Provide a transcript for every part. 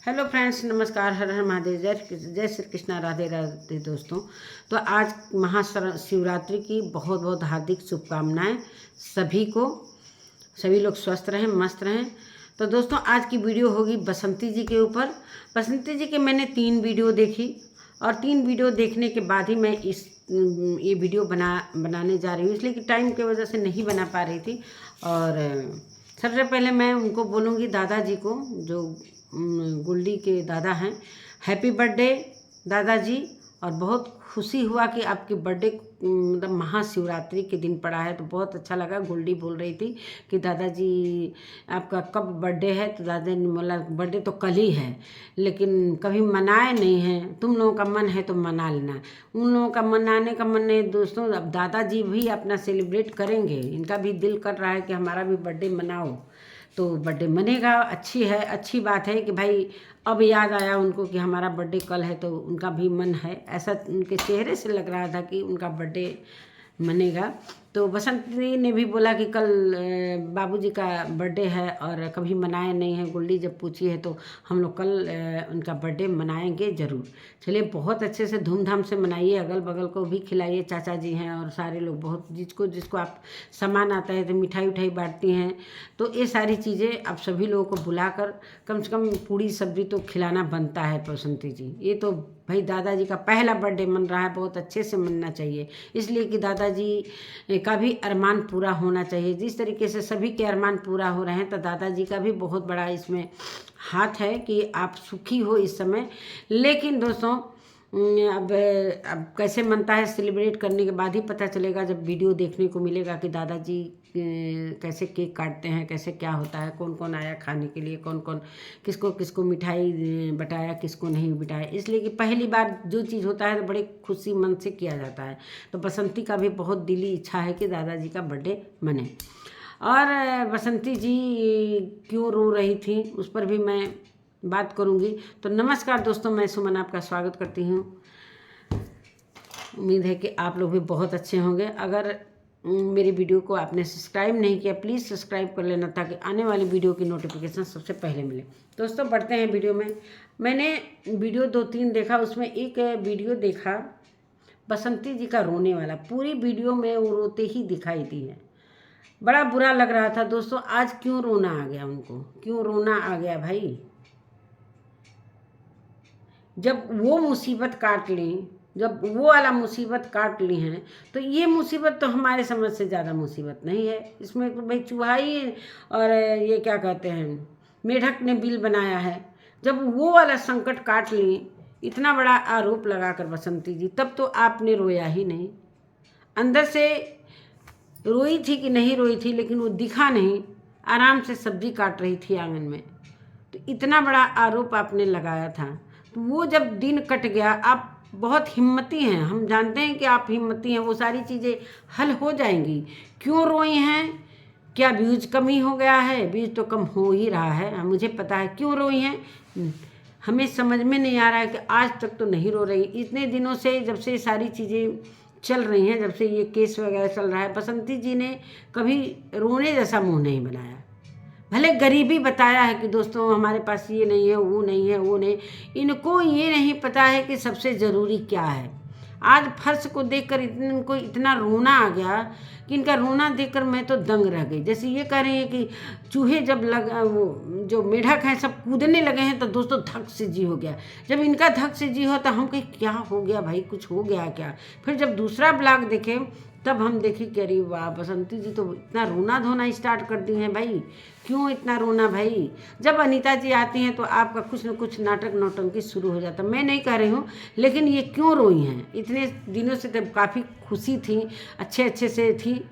Hello friends, नमस्कार। हर हर महादेव। जय श्री कृष्णा। राधे राधे दोस्तों। तो आज महाशिवरात्रि की बहुत बहुत हार्दिक शुभकामनाएं सभी को। सभी लोग स्वस्थ रहें, मस्त रहें। तो दोस्तों, आज की वीडियो होगी बसंती जी के ऊपर। बसंती जी के मैंने 3 वीडियो देखी और 3 वीडियो देखने के बाद ही मैं ये वीडियो बनाने जा रही हूँ, इसलिए कि टाइम की वजह से नहीं बना पा रही थी। और सबसे पहले मैं उनको बोलूँगी, दादाजी को, जो गुल्डी के दादा हैं, हैप्पी बर्थडे दादाजी। और बहुत खुशी हुआ कि आपकी बर्थडे मतलब महाशिवरात्रि के दिन पड़ा है, तो बहुत अच्छा लगा। गुल्डी बोल रही थी कि दादाजी आपका कब बर्थडे है, तो दादा ने बोला बर्थडे तो कल ही है, लेकिन कभी मनाए नहीं हैं। तुम लोगों का मन है तो मना लेना। उन लोगों का मनाने का मन नहीं दोस्तों। अब दादाजी भी अपना सेलिब्रेट करेंगे, इनका भी दिल कर रहा है कि हमारा भी बर्थडे मनाओ, तो बर्थडे मनेगा। अच्छी बात है कि भाई अब याद आया उनको कि हमारा बर्थडे कल है, तो उनका भी मन है। ऐसा उनके चेहरे से लग रहा था कि उनका बर्थडे मनेगा। तो बसंती ने भी बोला कि कल बाबूजी का बर्थडे है और कभी मनाए नहीं है। गुल्डी जब पूछी है तो हम लोग कल उनका बर्थडे मनाएंगे ज़रूर। चलिए, बहुत अच्छे से धूमधाम से मनाइए, अगल बगल को भी खिलाइए। चाचा जी हैं और सारे लोग, बहुत जिसको जिसको आप सामान आता है तो मिठाई उठाई बांटती हैं। तो ये सारी चीज़ें आप सभी लोगों को बुलाकर कम से कम पूड़ी सब्जी तो खिलाना बनता है। बसंती जी, ये तो भाई दादाजी का पहला बर्थडे मन रहा है, बहुत अच्छे से मनना चाहिए, इसलिए कि दादाजी का भी अरमान पूरा होना चाहिए। जिस तरीके से सभी के अरमान पूरा हो रहे हैं, तो दादाजी का भी बहुत बड़ा इसमें हाथ है कि आप सुखी हो इस समय। लेकिन दोस्तों, अब कैसे मनता है, सेलिब्रेट करने के बाद ही पता चलेगा, जब वीडियो देखने को मिलेगा कि दादाजी कैसे केक काटते हैं, कैसे क्या होता है, कौन कौन आया खाने के लिए, कौन कौन किसको किसको मिठाई बटाया, किसको नहीं बटाया। इसलिए कि पहली बार जो चीज़ होता है तो बड़े खुशी मन से किया जाता है। तो बसंती का भी बहुत दिली इच्छा है कि दादाजी का बर्थडे मने। और बसंती जी क्यों रो रही थी उस पर भी मैं बात करूंगी। तो नमस्कार दोस्तों, मैं सुमन आपका स्वागत करती हूँ। उम्मीद है कि आप लोग भी बहुत अच्छे होंगे। अगर मेरी वीडियो को आपने सब्सक्राइब नहीं किया, प्लीज़ सब्सक्राइब कर लेना, ताकि आने वाली वीडियो की नोटिफिकेशन सबसे पहले मिले। दोस्तों, बढ़ते हैं वीडियो में। मैंने वीडियो 2-3 देखा, उसमें एक वीडियो देखा बसंती जी का रोने वाला। पूरी वीडियो में वो रोते ही दिखाई दी है। बड़ा बुरा लग रहा था दोस्तों। आज क्यों रोना आ गया उनको, क्यों रोना आ गया भाई? जब वो मुसीबत काट ली, जब वो वाला मुसीबत काट ली हैं, तो ये मुसीबत तो हमारे समझ से ज़्यादा मुसीबत नहीं है। इसमें तो भाई चूहा ही और ये क्या कहते हैं, मेढक ने बिल बनाया है। जब वो वाला संकट काट ली, इतना बड़ा आरोप लगाकर बसंती जी, तब तो आपने रोया ही नहीं। अंदर से रोई थी कि नहीं रोई थी, लेकिन वो दिखा नहीं, आराम से सब्जी काट रही थी आंगन में। तो इतना बड़ा आरोप आपने लगाया था, तो वो जब दिन कट गया, आप बहुत हिम्मती हैं, हम जानते हैं कि आप हिम्मती हैं, वो सारी चीज़ें हल हो जाएंगी। क्यों रोई हैं? क्या व्यूज कमी हो गया है? व्यूज तो कम हो ही रहा है, मुझे पता है। क्यों रोई हैं हमें समझ में नहीं आ रहा है कि आज तक तो नहीं रो रही। इतने दिनों से, जब से सारी चीज़ें चल रही हैं, जब से ये केस वगैरह चल रहा है, बसंती जी ने कभी रोने जैसा मुंह नहीं बनाया। भले गरीबी बताया है कि दोस्तों हमारे पास ये नहीं है, वो नहीं है, वो नहीं। इनको ये नहीं पता है कि सबसे ज़रूरी क्या है। आज फर्श को देखकर इनको इतना रोना आ गया कि इनका रोना देखकर मैं तो दंग रह गई। जैसे ये कह रही है कि चूहे जब वो जो मेढक हैं सब कूदने लगे हैं, तो दोस्तों धक से जी हो गया। जब इनका धक से जी हो तो हम कहीं क्या हो गया भाई, कुछ हो गया क्या? फिर जब दूसरा ब्लॉग देखे, तब हम देखी कि अरे वाह, बसंती जी तो इतना रोना धोना स्टार्ट कर दी हैं भाई। क्यों इतना रोना भाई? जब अनीता जी आती हैं तो आपका कुछ न कुछ नाटक नौटंकी शुरू हो जाता। मैं नहीं कह रही हूँ, लेकिन ये क्यों रोई हैं? इतने दिनों से तब काफ़ी खुशी थी, अच्छे से थी।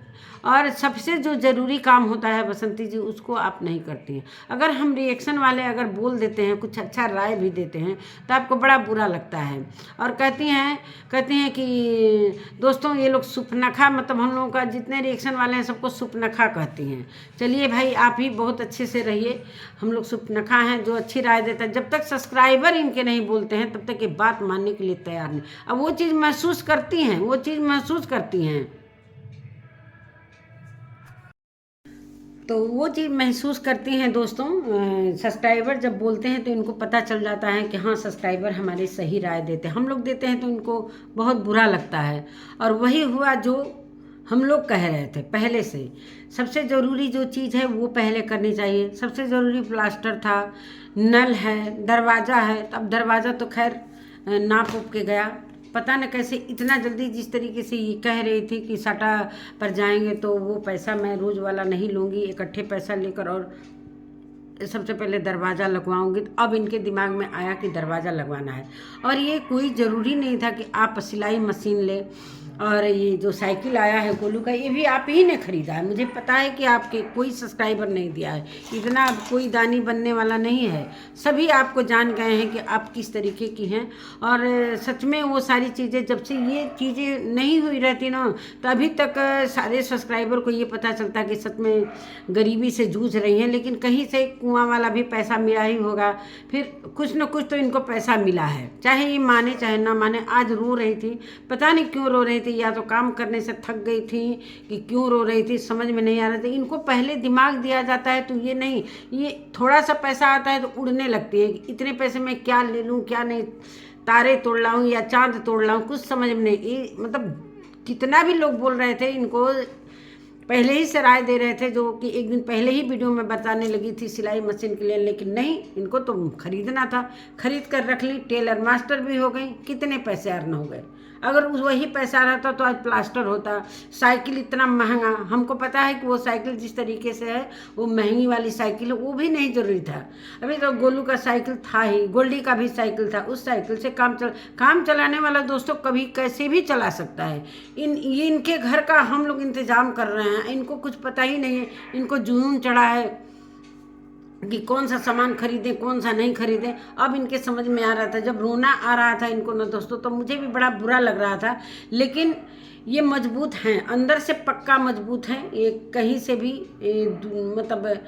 और सबसे जो ज़रूरी काम होता है बसंती जी, उसको आप नहीं करती हैं। अगर हम रिएक्शन वाले अगर बोल देते हैं, कुछ अच्छा राय भी देते हैं, तो आपको बड़ा बुरा लगता है। और कहती हैं कि दोस्तों ये लोग सुपनखा, मतलब हम लोगों का जितने रिएक्शन वाले हैं सबको सुपनखा कहती हैं। चलिए भाई, आप ही बहुत अच्छे से रहिए। हम लोग सुपनखा हैं, जो अच्छी राय देता है। जब तक सब्सक्राइबर इनके नहीं बोलते हैं, तब तक ये बात मानने के लिए तैयार नहीं। अब वो चीज़ महसूस करती हैं, वो चीज़ महसूस करती हैं। तो वो चीज़ महसूस करती हैं दोस्तों। सब्सक्राइबर जब बोलते हैं तो इनको पता चल जाता है कि हाँ सब्सक्राइबर हमारे सही राय देते हैं। हम लोग देते हैं तो इनको बहुत बुरा लगता है। और वही हुआ जो हम लोग कह रहे थे पहले से। सबसे ज़रूरी जो चीज़ है वो पहले करनी चाहिए। सबसे ज़रूरी प्लास्टर था, नल है, दरवाज़ा है। अब दरवाज़ा तो खैर नाप उप के गया, पता न कैसे इतना जल्दी। जिस तरीके से ये कह रही थी कि सटा पर जाएंगे तो वो पैसा मैं रोज़ वाला नहीं लूँगी, इकट्ठे पैसा लेकर और सबसे पहले दरवाज़ा लगवाऊंगी। तो अब इनके दिमाग में आया कि दरवाज़ा लगवाना है। और ये कोई ज़रूरी नहीं था कि आप सिलाई मशीन ले। और ये जो साइकिल आया है गोलू का, ये भी आप ही ने ख़रीदा है। मुझे पता है कि आपके कोई सब्सक्राइबर नहीं दिया है, इतना कोई दानी बनने वाला नहीं है। सभी आपको जान गए हैं कि आप किस तरीके की हैं। और सच में वो सारी चीज़ें जब से ये चीज़ें नहीं हुई रहती ना, तो अभी तक सारे सब्सक्राइबर को ये पता चलता कि सच में गरीबी से जूझ रही हैं। लेकिन कहीं से कुआं वाला भी पैसा मिला ही होगा, फिर कुछ न कुछ तो इनको पैसा मिला है, चाहे ये माने चाहे ना माने। आज रो रही थी, पता नहीं क्यों रो रही थी, या तो काम करने से थक गई थी कि क्यों रो रही थी, समझ में नहीं आ रहा था। इनको पहले दिमाग दिया जाता है तो ये नहीं, ये थोड़ा सा पैसा आता है तो उड़ने लगती है कि इतने पैसे में क्या ले लूँ क्या नहीं, तारे तोड़ लाऊँ या चांद तोड़ लाऊँ, कुछ समझ में नहीं। ये मतलब कितना भी लोग बोल रहे थे, इनको पहले ही से राय दे रहे थे, जो कि एक दिन पहले ही वीडियो में बताने लगी थी सिलाई मशीन के लिए। लेकिन नहीं, इनको तो खरीदना था, खरीद कर रख ली, टेलर मास्टर भी हो गई, कितने पैसे अर्न हो गए। अगर वही पैसा रहता तो आज प्लास्टर होता। साइकिल इतना महंगा, हमको पता है कि वो साइकिल जिस तरीके से है वो महंगी वाली साइकिल है, वो भी नहीं जरूरी था। अभी तो गोलू का साइकिल था ही, गोल्डी का भी साइकिल था, उस साइकिल से काम चलाने वाला दोस्तों कभी कैसे भी चला सकता है। ये इनके घर का हम लोग इंतजाम कर रहे हैं, इनको कुछ पता ही नहीं है। इनको जुनून चढ़ा है कि कौन सा सामान खरीदें कौन सा नहीं खरीदें। अब इनके समझ में आ रहा था, जब रोना आ रहा था इनको ना दोस्तों, तो मुझे भी बड़ा बुरा लग रहा था। लेकिन ये मजबूत हैं, अंदर से पक्का मजबूत हैं, ये कहीं से भी मतलब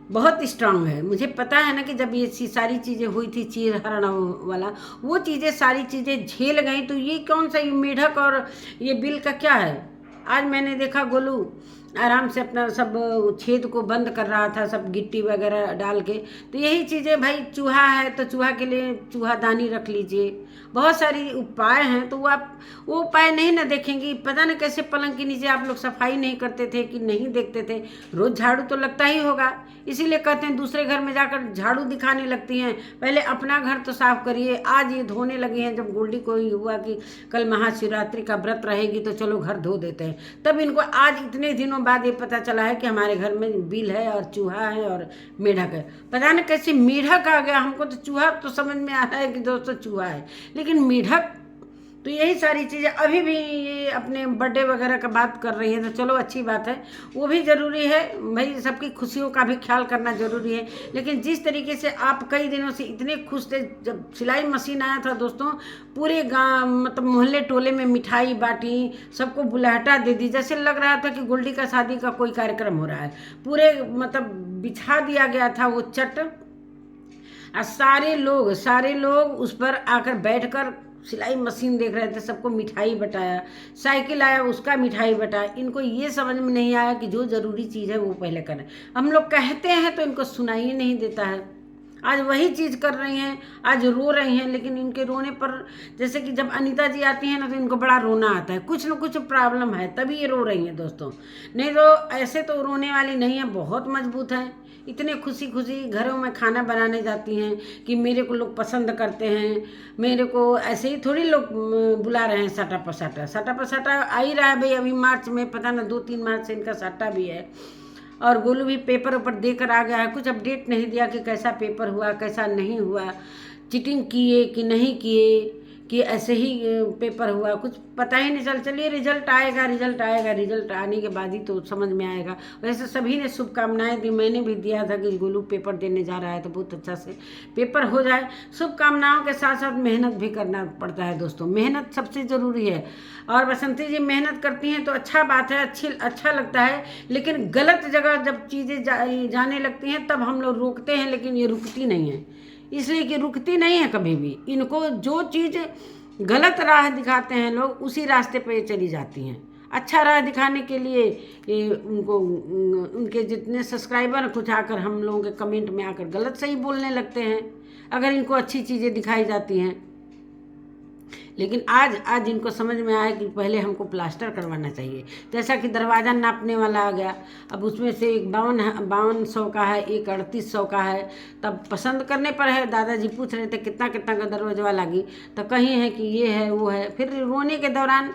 बहुत स्ट्रांग है। मुझे पता है ना कि जब ये सारी चीज़ें हुई थी चीर हरण वाला, वो चीज़ें सारी चीज़ें झेल गई। तो ये कौन सा, ये मेढक और ये बिल का क्या है। आज मैंने देखा गोलू आराम से अपना सब छेद को बंद कर रहा था, सब गिट्टी वगैरह डाल के। तो यही चीज़ें भाई, चूहा है तो चूहा के लिए चूहादानी रख लीजिए, बहुत सारी उपाय हैं। तो वो उपाय नहीं ना देखेंगी, पता नहीं कैसे पलंग के नीचे आप लोग सफाई नहीं करते थे कि नहीं देखते थे। रोज़ झाड़ू तो लगता ही होगा, इसीलिए कहते हैं दूसरे घर में जाकर झाड़ू दिखाने लगती हैं। पहले अपना घर तो साफ करिए। आज ये धोने लगी हैं, जब गोल्डी को ही हुआ कि कल महाशिवरात्रि का व्रत रहेगी तो चलो घर धो देते हैं, तब इनको आज इतने दिनों बाद ये पता चला है कि हमारे घर में बिल है और चूहा है और मेढक है। पता नहीं कैसे मेढक आ गया, हमको तो चूहा तो समझ में आ रहा है कि दोस्तों चूहा है, लेकिन मेढक। तो यही सारी चीज़ें अभी भी ये अपने बर्थडे वगैरह का बात कर रही है, तो चलो अच्छी बात है, वो भी ज़रूरी है भाई, सबकी खुशियों का भी ख्याल करना ज़रूरी है। लेकिन जिस तरीके से आप कई दिनों से इतने खुश थे, जब सिलाई मशीन आया था दोस्तों, पूरे गाँव मतलब मोहल्ले टोले में मिठाई बांटी, सबको बुलाहटा दे दी, जैसे लग रहा था कि गोल्डी का शादी का कोई कार्यक्रम हो रहा है। पूरे मतलब बिछा दिया गया था वो चट, और सारे लोग उस पर आकर बैठकर सिलाई मशीन देख रहे थे, सबको मिठाई बटाया। साइकिल आया उसका मिठाई बटाया। इनको ये समझ में नहीं आया कि जो ज़रूरी चीज़ है वो पहले करें। हम लोग कहते हैं तो इनको सुनाई नहीं देता है। आज वही चीज़ कर रही हैं, आज रो रही हैं। लेकिन इनके रोने पर, जैसे कि जब अनीता जी आती हैं ना तो इनको बड़ा रोना आता है, कुछ न कुछ प्रॉब्लम है तभी ये रो रही हैं दोस्तों, नहीं तो ऐसे तो रोने वाली नहीं है, बहुत मजबूत हैं। इतने खुशी खुशी घरों में खाना बनाने जाती हैं कि मेरे को लोग पसंद करते हैं, मेरे को ऐसे ही थोड़ी लोग बुला रहे हैं। सटा पसाटा आ ही रहा है भाई, अभी मार्च में, पता ना 2-3 मार्च से इनका सट्टा भी है। और गोलू भी पेपर ऊपर देकर आ गया है, कुछ अपडेट नहीं दिया कि कैसा पेपर हुआ कैसा नहीं हुआ, चीटिंग किए कि नहीं किए, कि ऐसे ही पेपर हुआ, कुछ पता ही नहीं चलिए रिजल्ट आएगा, रिजल्ट आने के बाद ही तो समझ में आएगा। वैसे सभी ने शुभकामनाएं दी, मैंने भी दिया था कि गोलू पेपर देने जा रहा है तो बहुत अच्छा से पेपर हो जाए। शुभकामनाओं के साथ साथ मेहनत भी करना पड़ता है दोस्तों, मेहनत सबसे ज़रूरी है। और बसंती जी मेहनत करती हैं तो अच्छा बात है, अच्छा लगता है। लेकिन गलत जगह जब चीज़ें जाने लगती हैं तब हम लोग रोकते हैं, लेकिन ये रुकती नहीं है, इसलिए कि रुकती नहीं है कभी भी। इनको जो चीज़ गलत राह दिखाते हैं लोग, उसी रास्ते पे चली जाती हैं। अच्छा राह दिखाने के लिए ये उनको उनके जितने सब्सक्राइबर हैं कुछ आकर हम लोगों के कमेंट में आकर गलत सही बोलने लगते हैं अगर इनको अच्छी चीज़ें दिखाई जाती हैं। लेकिन आज इनको समझ में आया कि पहले हमको प्लास्टर करवाना चाहिए। जैसा कि दरवाज़ा नापने वाला आ गया, अब उसमें से एक 5200 का है, एक 3800 का है। तब पसंद करने पर है, दादाजी पूछ रहे थे कितना कितना का दरवाजा लगी, तो कहीं है कि ये है वो है। फिर रोने के दौरान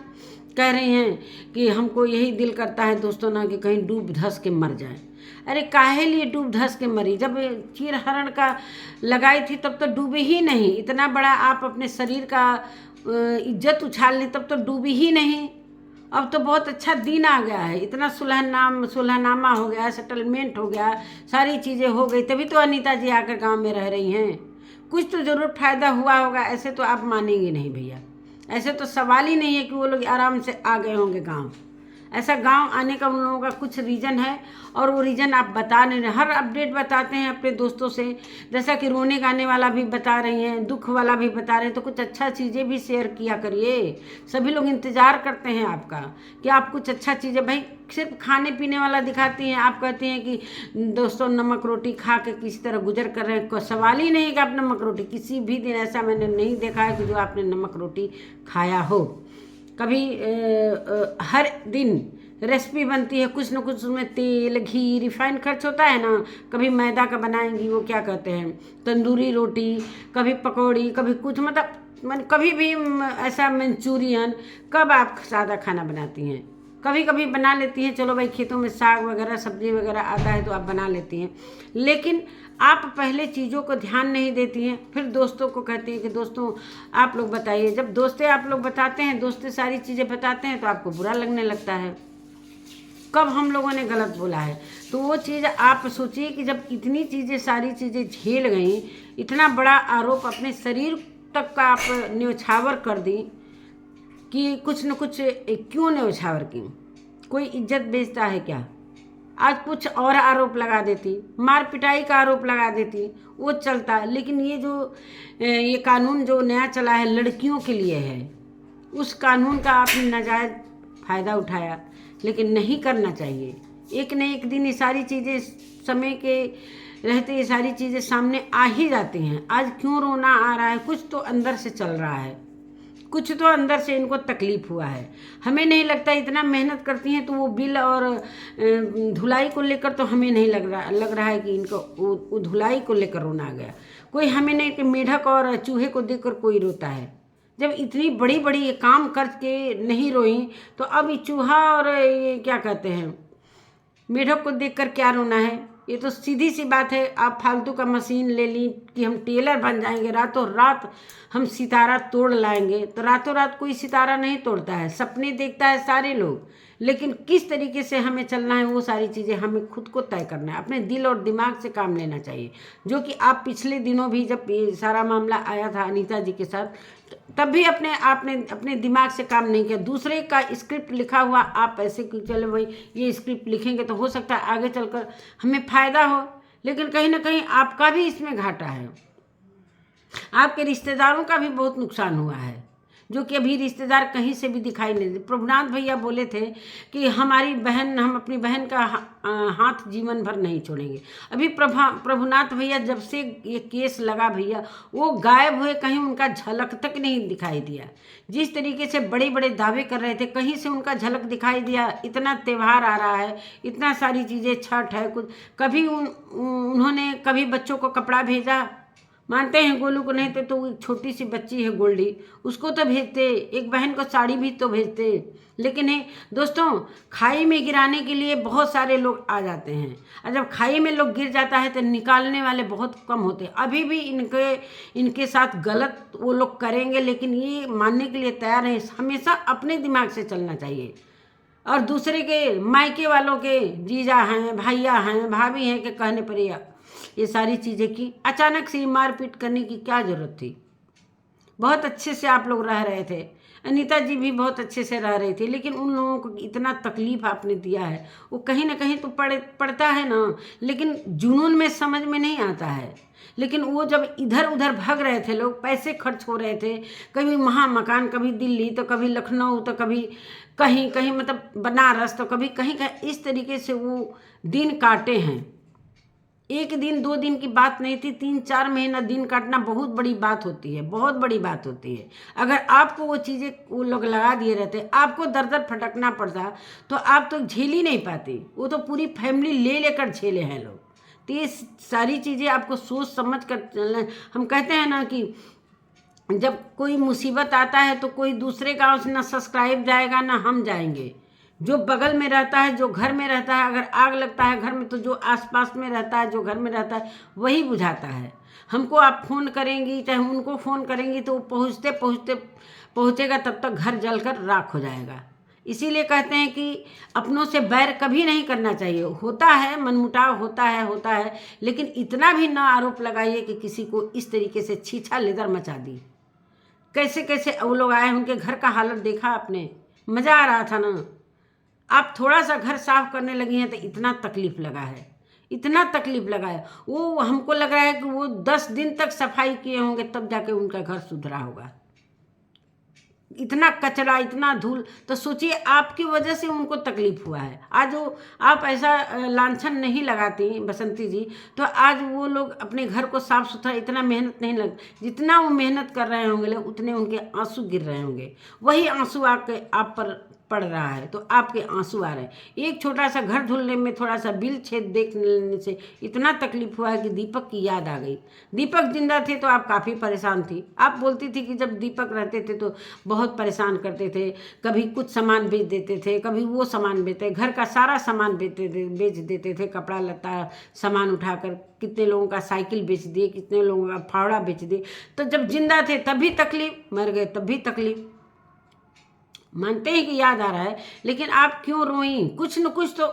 कह रही हैं कि हमको यही दिल करता है दोस्तों ना कि कहीं डूब धंस के मर जाए। अरे काहे लिए डूब धंस के मरी? जब चीर हरण का लगाई थी तब तो डूबे ही नहीं। इतना बड़ा आप अपने शरीर का इज्जत उछाल ली तब तो डूबी ही नहीं। अब तो बहुत अच्छा दिन आ गया है, इतना सुलहनामा हो गया, सेटलमेंट हो गया, सारी चीज़ें हो गई, तभी तो अनीता जी आकर गांव में रह रही हैं। कुछ तो ज़रूर फायदा हुआ होगा, ऐसे तो आप मानेंगे नहीं भैया। ऐसे तो सवाल ही नहीं है कि वो लोग आराम से आ गए होंगे गांव। ऐसा गांव आने का उन लोगों का कुछ रीज़न है और वो रीज़न आप बता नहीं रहे। हर अपडेट बताते हैं अपने दोस्तों से, जैसा कि रोने गाने वाला भी बता रही हैं, दुख वाला भी बता रहे हैं, तो कुछ अच्छा चीज़ें भी शेयर किया करिए। सभी लोग इंतज़ार करते हैं आपका कि आप कुछ अच्छा चीज़ें, भाई सिर्फ खाने पीने वाला दिखाती हैं। आप कहते हैं कि दोस्तों नमक रोटी खा के किसी तरह गुजर कर रहे हैं, कोई सवाल ही नहीं कि आप नमक रोटी, किसी भी दिन ऐसा मैंने नहीं देखा है कि जो आपने नमक रोटी खाया हो। कभी हर दिन रेसिपी बनती है, कुछ न कुछ उसमें तेल घी रिफाइंड खर्च होता है ना। कभी मैदा का बनाएंगी, वो क्या कहते हैं तंदूरी रोटी, कभी पकौड़ी, कभी कुछ, मतलब कभी भी ऐसा मंचूरियन। कब आप सादा खाना बनाती हैं? कभी कभी बना लेती हैं, चलो भाई खेतों में साग वगैरह सब्जी वगैरह आता है तो आप बना लेती हैं, लेकिन आप पहले चीज़ों को ध्यान नहीं देती हैं। फिर दोस्तों को कहती हैं कि दोस्तों आप लोग बताइए। जब दोस्तें आप लोग बताते हैं, दोस्तें सारी चीज़ें बताते हैं तो आपको बुरा लगने लगता है। कब हम लोगों ने गलत बोला है? तो वो चीज़ आप सोचिए कि जब इतनी चीज़ें सारी चीज़ें झेल गई, इतना बड़ा आरोप अपने शरीर तक का आप न्यौछावर कर दी कि कुछ न कुछ क्यों न्यौछावर की? कोई इज्जत बेचता है क्या? आज कुछ और आरोप लगा देती, मार पिटाई का आरोप लगा देती, वो चलता। लेकिन ये कानून जो नया चला है लड़कियों के लिए है, उस कानून का आपने नाजायज़ फ़ायदा उठाया, लेकिन नहीं करना चाहिए। एक न एक दिन ये सारी चीज़ें समय के रहते ये सारी चीज़ें सामने आ ही जाती हैं। आज क्यों रोना आ रहा है? कुछ तो अंदर से चल रहा है, कुछ तो अंदर से इनको तकलीफ हुआ है। हमें नहीं लगता, इतना मेहनत करती हैं तो वो बिल और धुलाई को लेकर तो हमें नहीं लग रहा है कि इनको वो धुलाई को लेकर रोना आ गया। कोई हमें नहीं कि मेढक और चूहे को देखकर कोई रोता है। जब इतनी बड़ी बड़ी ये काम करके नहीं रोई तो अब ये चूहा और ये क्या कहते हैं मेढक को देखकर क्या रोना है? ये तो सीधी सी बात है। आप फालतू का मशीन ले ली कि हम टेलर बन जाएंगे, रातों रात हम सितारा तोड़ लाएंगे। तो रातों रात कोई सितारा नहीं तोड़ता है, सपने देखता है सारे लोग, लेकिन किस तरीके से हमें चलना है वो सारी चीज़ें हमें खुद को तय करना है। अपने दिल और दिमाग से काम लेना चाहिए, जो कि आप पिछले दिनों भी जब ये सारा मामला आया था अनीता जी के साथ, तब भी आपने अपने दिमाग से काम नहीं किया। दूसरे का स्क्रिप्ट लिखा हुआ आप ऐसे कि चलो भाई ये स्क्रिप्ट लिखेंगे तो हो सकता है आगे चलकर हमें फ़ायदा हो, लेकिन कहीं ना कहीं आपका भी इसमें घाटा है। आपके रिश्तेदारों का भी बहुत नुकसान हुआ है, जो कि अभी रिश्तेदार कहीं से भी दिखाई नहीं देते। प्रभुनाथ भैया बोले थे कि हम अपनी बहन का हाथ जीवन भर नहीं छोड़ेंगे। अभी प्रभुनाथ भैया जब से ये केस लगा भैया, वो गायब हुए, कहीं उनका झलक तक नहीं दिखाई दिया। जिस तरीके से बड़े बड़े दावे कर रहे थे, कहीं से उनका झलक दिखाई दिया? इतना त्यौहार आ रहा है, इतना सारी चीज़ें, छठ है, कुछ कभी उन्होंने कभी बच्चों को कपड़ा भेजा? मानते हैं गोलू को नहीं थे तो एक छोटी सी बच्ची है गोल्डी, उसको तो भेजते, एक बहन को साड़ी भी तो भेजते। लेकिन दोस्तों खाई में गिराने के लिए बहुत सारे लोग आ जाते हैं, और जब खाई में लोग गिर जाता है तो निकालने वाले बहुत कम होते हैं। अभी भी इनके साथ गलत वो लोग करेंगे, लेकिन ये मानने के लिए तैयार हैं। हमेशा अपने दिमाग से चलना चाहिए, और दूसरे के मायके वालों के जीजा हैं, भैया हैं, भाभी हैं के कहने पर ये सारी चीज़ें की। अचानक से मारपीट करने की क्या ज़रूरत थी? बहुत अच्छे से आप लोग रह रहे थे, अनीता जी भी बहुत अच्छे से रह रही थी, लेकिन उन लोगों को इतना तकलीफ आपने दिया है, वो कहीं ना कहीं तो पड़ता है ना, लेकिन जुनून में समझ में नहीं आता है। लेकिन वो जब इधर उधर भाग रहे थे, लोग पैसे खर्च हो रहे थे, कभी वहाँ मकान, कभी दिल्ली, तो कभी लखनऊ, तो कभी कहीं कहीं, मतलब बनारस, तो कभी कहीं कहीं, इस तरीके से वो दिन काटे हैं। एक दिन 2 दिन की बात नहीं थी, 3-4 महीना दिन काटना बहुत बड़ी बात होती है, बहुत बड़ी बात होती है। अगर आपको वो चीज़ें वो लोग लगा दिए रहते, आपको दर दर फटकना पड़ता, तो आप तो झेल ही नहीं पाती। वो तो पूरी फैमिली ले लेकर झेले हैं लोग। तो ये सारी चीज़ें आपको सोच समझ कर चलना। हम कहते हैं ना कि जब कोई मुसीबत आता है तो कोई दूसरे गांव से ना सब्सक्राइब जाएगा ना हम जाएंगे। जो बगल में रहता है, जो घर में रहता है, अगर आग लगता है घर में, तो जो आसपास में रहता है, जो घर में रहता है, वही बुझाता है। हमको आप फ़ोन करेंगी, चाहे उनको फ़ोन करेंगी, तो पहुँचते पहुँचते पहुँचेगा, तब तक घर जलकर राख हो जाएगा। इसीलिए कहते हैं कि अपनों से बैर कभी नहीं करना चाहिए। होता है मनमुटाव, होता है, लेकिन इतना भी ना आरोप लगाइए कि किसी को इस तरीके से छीछा लेदर मचा दी। कैसे कैसे वो लोग आए, उनके घर का हालत देखा आपने, मज़ा आ रहा था ना। आप थोड़ा सा घर साफ करने लगी हैं तो इतना तकलीफ लगा है, इतना तकलीफ लगा है। वो हमको लग रहा है कि वो 10 दिन तक सफाई किए होंगे, तब जाके उनका घर सुधरा होगा। इतना कचरा, इतना धूल, तो सोचिए आपकी वजह से उनको तकलीफ हुआ है। आज वो आप ऐसा लांछन नहीं लगाती बसंती जी, तो आज वो लोग अपने घर को साफ सुथरा, इतना मेहनत नहीं लग, जितना वो मेहनत कर रहे होंगे उतने उनके आंसू गिर रहे होंगे। वही आंसू आके आप पर पड़ रहा है, तो आपके आंसू आ रहे हैं। एक छोटा सा घर धुलने में, थोड़ा सा बिल छेद देख लेने से इतना तकलीफ हुआ है कि दीपक की याद आ गई। दीपक जिंदा थे तो आप काफ़ी परेशान थी। आप बोलती थी कि जब दीपक रहते थे तो बहुत परेशान करते थे, कभी कुछ सामान बेच देते थे, कभी वो सामान बेचते, घर का सारा सामान बेच देते थे, कपड़ा लत्ता सामान उठाकर। कितने लोगों का साइकिल बेच दिए, कितने लोगों का फावड़ा बेच दिए। तो जब जिंदा थे तब भी तकलीफ, मर गए तब भी तकलीफ। मानते हैं कि याद आ रहा है, लेकिन आप क्यों रोई? कुछ न कुछ तो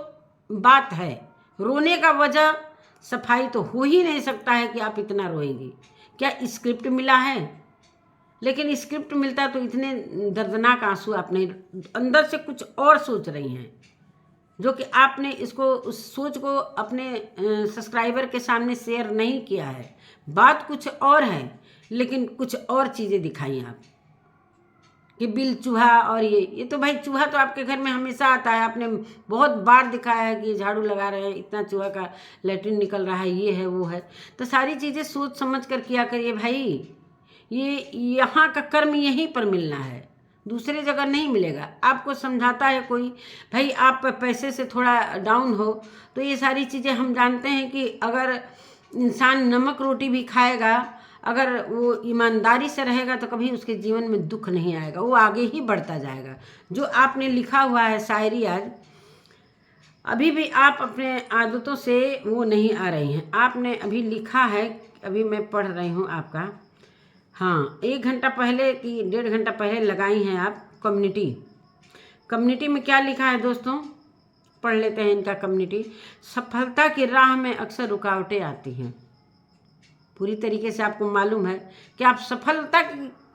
बात है। रोने का वजह सफाई तो हो ही नहीं सकता है कि आप इतना रोएंगी। क्या स्क्रिप्ट मिला है? लेकिन स्क्रिप्ट मिलता तो इतने दर्दनाक आंसू आप नहीं, अंदर से कुछ और सोच रही हैं, जो कि आपने इसको, उस सोच को अपने सब्सक्राइबर के सामने शेयर नहीं किया है। बात कुछ और है, लेकिन कुछ और चीज़ें दिखाई आप कि बिल, चूहा, और ये तो भाई चूहा तो आपके घर में हमेशा आता है। आपने बहुत बार दिखाया है कि झाड़ू लगा रहे हैं, इतना चूहा का लेटरिन निकल रहा है, ये है वो है। तो सारी चीज़ें सोच समझ कर किया करिए भाई। ये यहाँ का कर्म यहीं पर मिलना है, दूसरे जगह नहीं मिलेगा। आपको समझाता है कोई, भाई आप पैसे से थोड़ा डाउन हो, तो ये सारी चीज़ें हम जानते हैं कि अगर इंसान नमक रोटी भी खाएगा, अगर वो ईमानदारी से रहेगा, तो कभी उसके जीवन में दुख नहीं आएगा, वो आगे ही बढ़ता जाएगा। जो आपने लिखा हुआ है शायरी, आज अभी भी आप अपने आदतों से वो नहीं आ रही हैं। आपने अभी लिखा है, अभी मैं पढ़ रही हूँ आपका, हाँ, 1 घंटा पहले कि 1.5 घंटा पहले लगाई हैं आप कम्युनिटी में क्या लिखा है दोस्तों, पढ़ लेते हैं इनका कम्युनिटी। सफलता की राह में अक्सर रुकावटें आती हैं। पूरी तरीके से आपको मालूम है कि आप सफलता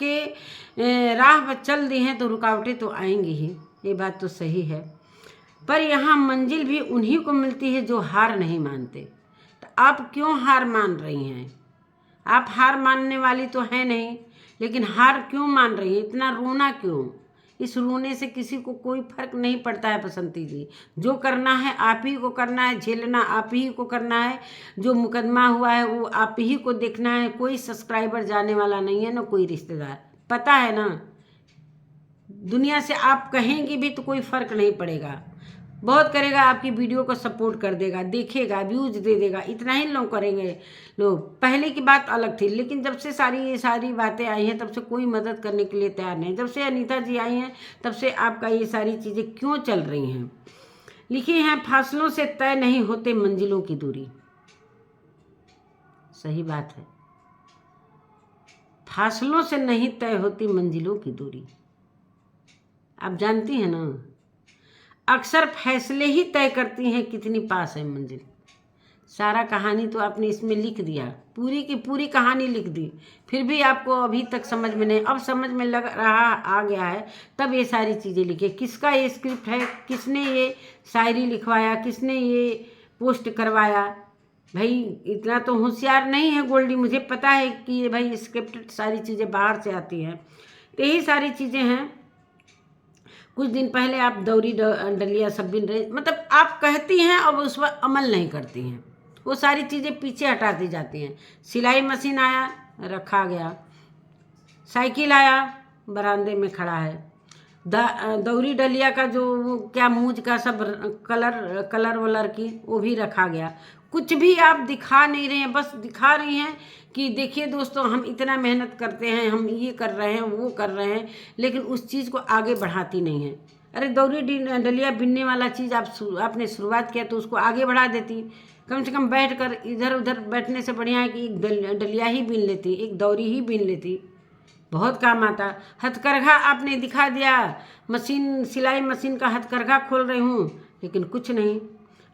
के राह पर चल दी हैं तो रुकावटें तो आएंगी ही, ये बात तो सही है। पर यहाँ मंजिल भी उन्हीं को मिलती है जो हार नहीं मानते। तो आप क्यों हार मान रही हैं? आप हार मानने वाली तो है नहीं, लेकिन हार क्यों मान रही है? इतना रोना क्यों? इस रोने से किसी को कोई फर्क नहीं पड़ता है बसंती जी। जो करना है आप ही को करना है, झेलना आप ही को करना है। जो मुकदमा हुआ है वो आप ही को देखना है। कोई सब्सक्राइबर जाने वाला नहीं है, ना कोई रिश्तेदार, पता है ना। दुनिया से आप कहेंगे भी तो कोई फर्क नहीं पड़ेगा। बहुत करेगा, आपकी वीडियो को सपोर्ट कर देगा, देखेगा, व्यूज दे देगा, इतना ही लोग करेंगे। लोग पहले की बात अलग थी, लेकिन जब से ये सारी बातें आई हैं, तब से कोई मदद करने के लिए तैयार नहीं। जब से अनीता जी आई हैं, तब से आपका ये सारी चीज़ें क्यों चल रही हैं? लिखी हैं, फासलों से तय नहीं होते मंजिलों की दूरी। सही बात है, फासलों से नहीं तय होती मंजिलों की दूरी। आप जानती हैं ना, अक्सर फैसले ही तय करती हैं कितनी पास है मंजिल। सारा कहानी तो आपने इसमें लिख दिया, पूरी की पूरी कहानी लिख दी, फिर भी आपको अभी तक समझ में नहीं। अब समझ में लग रहा आ गया है, तब ये सारी चीज़ें लिखी। किसका ये स्क्रिप्ट है, किसने ये शायरी लिखवाया, किसने ये पोस्ट करवाया? भाई इतना तो होशियार नहीं है गोल्डी, मुझे पता है कि ये भाई स्क्रिप्टेड सारी चीज़ें बाहर से आती हैं। तो यही सारी चीज़ें हैं। कुछ दिन पहले आप दौरी डलिया सब दिन रहे, मतलब आप कहती हैं अब उस पर अमल नहीं करती हैं, वो सारी चीज़ें पीछे हटाती जाती हैं। सिलाई मशीन आया, रखा गया। साइकिल आया, बरामदे में खड़ा है। दौरी डलिया का जो वो क्या मूज का सब कलर वलर की वो भी रखा गया। कुछ भी आप दिखा नहीं रहे हैं, बस दिखा रही हैं कि देखिए दोस्तों हम इतना मेहनत करते हैं, हम ये कर रहे हैं, वो कर रहे हैं, लेकिन उस चीज़ को आगे बढ़ाती नहीं है। अरे दौरी डलिया बिनने वाला चीज़ आपने शुरुआत किया तो उसको आगे बढ़ा देती। कम से कम बैठ कर इधर उधर बैठने से बढ़िया है कि एक डलिया ही बीन लेती, एक दौरी ही बीन लेती, बहुत काम आता। हथकरघा आपने दिखा दिया, मशीन सिलाई मशीन का हथकरघा खोल रही हूँ, लेकिन कुछ नहीं।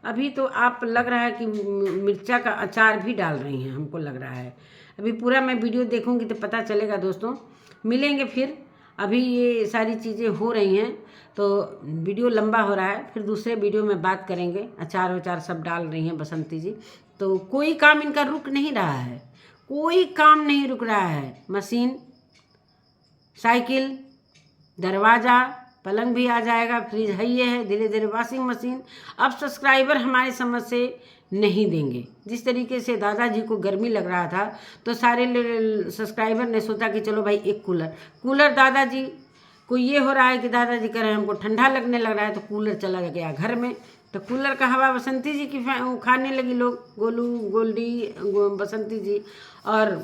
अभी तो आप लग रहा है कि मिर्चा का अचार भी डाल रही हैं, हमको लग रहा है। अभी पूरा मैं वीडियो देखूंगी तो पता चलेगा दोस्तों। मिलेंगे फिर, अभी ये सारी चीज़ें हो रही हैं तो वीडियो लंबा हो रहा है, फिर दूसरे वीडियो में बात करेंगे। अचार वचार सब डाल रही हैं बसंती जी, तो कोई काम इनका रुक नहीं रहा है, कोई काम नहीं रुक रहा है। मशीन, साइकिल, दरवाज़ा, पलंग भी आ जाएगा, फ्रिज है, ये है, धीरे धीरे वॉशिंग मशीन। अब सब्सक्राइबर हमारे समझ से नहीं देंगे। जिस तरीके से दादाजी को गर्मी लग रहा था तो सारे सब्सक्राइबर ने सोचा कि चलो भाई एक कूलर दादाजी को ये हो रहा है कि दादाजी कह रहे हैं हमको ठंडा लगने लग रहा है, तो कूलर चला गया घर में। तो कूलर का हवा बसंती जी की खाने लगी लोग, गोल्डी बसंती जी। और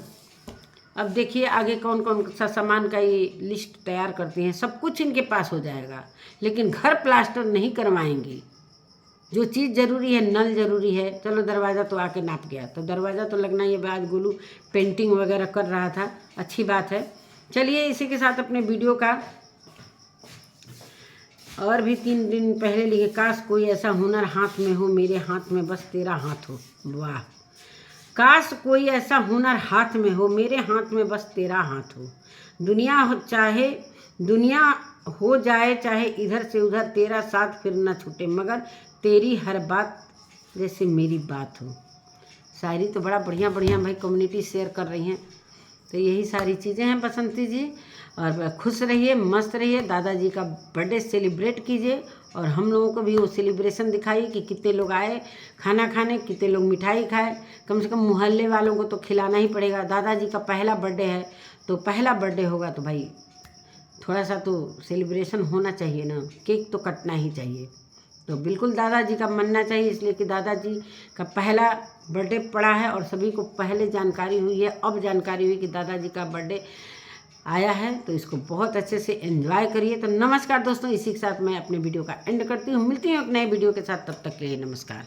अब देखिए आगे कौन कौन सा सामान का ये लिस्ट तैयार करती हैं, सब कुछ इनके पास हो जाएगा, लेकिन घर प्लास्टर नहीं करवाएंगी। जो चीज़ ज़रूरी है, नल ज़रूरी है, चलो दरवाज़ा तो आके नाप गया, तो दरवाज़ा तो लगना ही है। आज गोलू पेंटिंग वगैरह कर रहा था, अच्छी बात है। चलिए इसी के साथ अपने वीडियो का और भी 3 दिन पहले लिखे, काश कोई ऐसा हुनर हाथ में हो, मेरे हाथ में बस तेरा हाथ हो। वाह, काश कोई ऐसा हुनर हाथ में हो, मेरे हाथ में बस तेरा हाथ हो। दुनिया हो जाए चाहे इधर से उधर, तेरा साथ फिर न छूटे, मगर तेरी हर बात जैसे मेरी बात हो। शायरी तो बड़ा बढ़िया बढ़िया भाई कम्युनिटी शेयर कर रही हैं। तो यही सारी चीज़ें हैं बसंती जी, और खुश रहिए, मस्त रहिए। दादाजी का बर्थडे सेलिब्रेट कीजिए, और हम लोगों को भी वो सेलिब्रेशन दिखाइए कि कितने लोग आए खाना खाने, कितने लोग मिठाई खाए। कम से कम मोहल्ले वालों को तो खिलाना ही पड़ेगा। दादाजी का पहला बर्थडे है, तो पहला बर्थडे होगा तो भाई थोड़ा सा तो सेलिब्रेशन होना चाहिए ना, केक तो कटना ही चाहिए। तो बिल्कुल दादाजी का मानना चाहिए, इसलिए कि दादाजी का पहला बर्थडे पड़ा है और सभी को पहले जानकारी हुई है, अब जानकारी हुई कि दादाजी का बर्थडे आया है, तो इसको बहुत अच्छे से एंजॉय करिए। तो नमस्कार दोस्तों, इसी के साथ मैं अपने वीडियो का एंड करती हूँ। मिलती हूँ एक नए वीडियो के साथ, तब तक के लिए नमस्कार।